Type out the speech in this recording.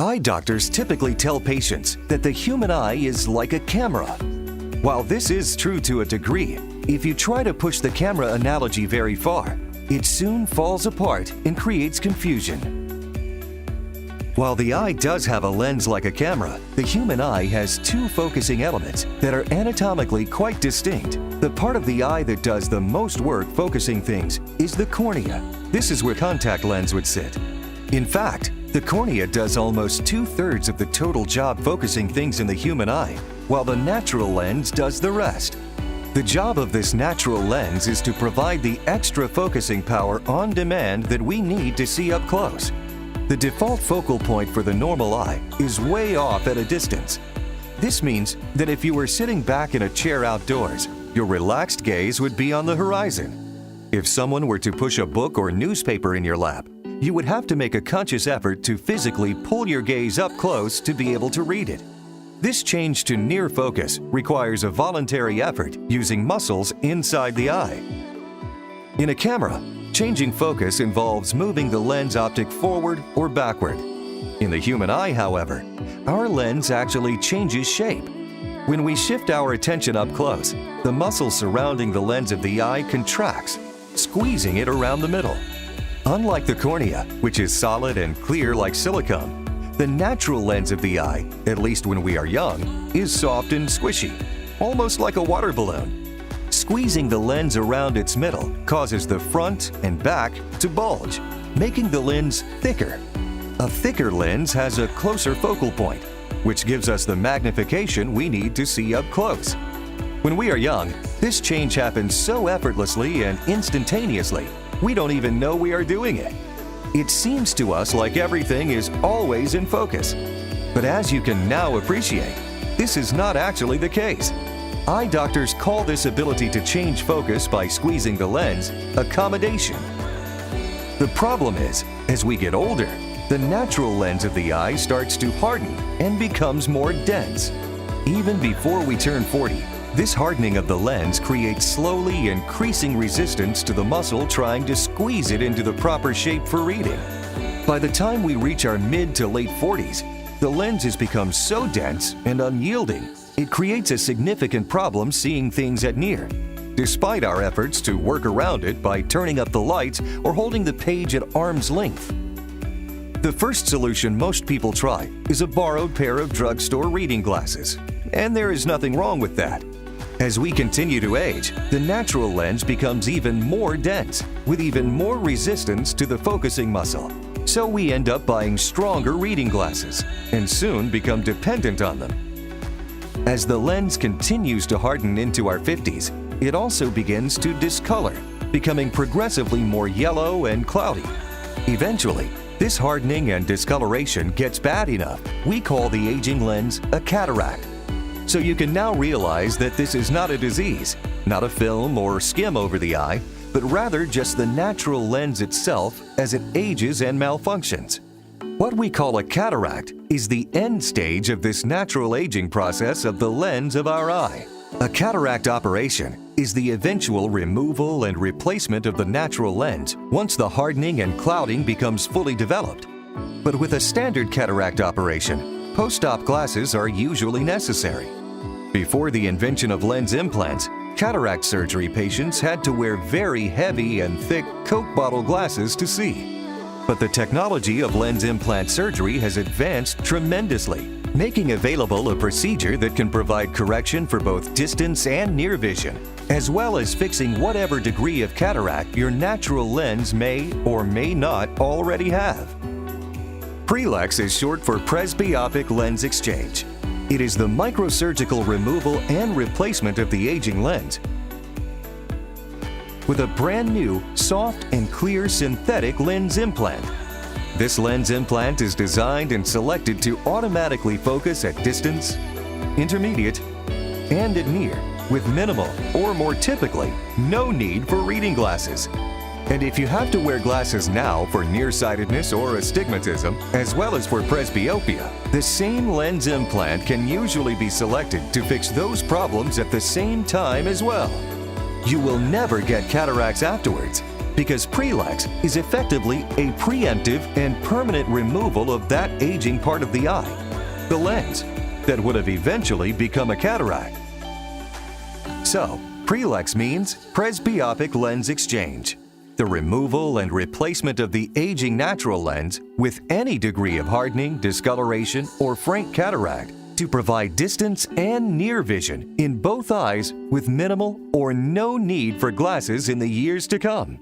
Eye doctors typically tell patients that the human eye is like a camera. While this is true to a degree, if you try to push the camera analogy very far, it soon falls apart and creates confusion. While the eye does have a lens like a camera, the human eye has two focusing elements that are anatomically quite distinct. The part of the eye that does the most work focusing things is the cornea. This is where contact lens would sit. In fact, the cornea does almost 2/3 of the total job focusing things in the human eye, while the natural lens does the rest. The job of this natural lens is to provide the extra focusing power on demand that we need to see up close. The default focal point for the normal eye is way off at a distance. This means that if you were sitting back in a chair outdoors, your relaxed gaze would be on the horizon. If someone were to push a book or newspaper in your lap, you would have to make a conscious effort to physically pull your gaze up close to be able to read it. This change to near focus requires a voluntary effort using muscles inside the eye. In a camera, changing focus involves moving the lens optic forward or backward. In the human eye, however, our lens actually changes shape. When we shift our attention up close, the muscle surrounding the lens of the eye contracts, squeezing it around the middle. Unlike the cornea, which is solid and clear like silicone, the natural lens of the eye, at least when we are young, is soft and squishy, almost like a water balloon. Squeezing the lens around its middle causes the front and back to bulge, making the lens thicker. A thicker lens has a closer focal point, which gives us the magnification we need to see up close. When we are young, this change happens so effortlessly and instantaneously, we don't even know we are doing it. It seems to us like everything is always in focus. But as you can now appreciate, this is not actually the case. Eye doctors call this ability to change focus by squeezing the lens accommodation. The problem is, as we get older, the natural lens of the eye starts to harden and becomes more dense. Even before we turn 40, this hardening of the lens creates slowly increasing resistance to the muscle trying to squeeze it into the proper shape for reading. By the time we reach our mid to late 40s, the lens has become so dense and unyielding, it creates a significant problem seeing things at near, despite our efforts to work around it by turning up the lights or holding the page at arm's length. The first solution most people try is a borrowed pair of drugstore reading glasses, and there is nothing wrong with that. As we continue to age, the natural lens becomes even more dense, with even more resistance to the focusing muscle. So we end up buying stronger reading glasses, and soon become dependent on them. As the lens continues to harden into our 50s, it also begins to discolor, becoming progressively more yellow and cloudy. Eventually, this hardening and discoloration gets bad enough, we call the aging lens a cataract. So you can now realize that this is not a disease, not a film or skim over the eye, but rather just the natural lens itself as it ages and malfunctions. What we call a cataract is the end stage of this natural aging process of the lens of our eye. A cataract operation is the eventual removal and replacement of the natural lens once the hardening and clouding becomes fully developed. But with a standard cataract operation, post-op glasses are usually necessary. Before the invention of lens implants, cataract surgery patients had to wear very heavy and thick Coke bottle glasses to see. But the technology of lens implant surgery has advanced tremendously, making available a procedure that can provide correction for both distance and near vision, as well as fixing whatever degree of cataract your natural lens may or may not already have. PreLex is short for presbyopic lens exchange. It is the microsurgical removal and replacement of the aging lens with a brand new, soft and clear synthetic lens implant. This lens implant is designed and selected to automatically focus at distance, intermediate, and at near, with minimal, or more typically, no need for reading glasses. And if you have to wear glasses now for nearsightedness or astigmatism, as well as for presbyopia, the same lens implant can usually be selected to fix those problems at the same time as well. You will never get cataracts afterwards, because PreLex is effectively a preemptive and permanent removal of that aging part of the eye, the lens, that would have eventually become a cataract. So, PreLex means presbyopic lens exchange, the removal and replacement of the aging natural lens with any degree of hardening, discoloration, or frank cataract to provide distance and near vision in both eyes with minimal or no need for glasses in the years to come.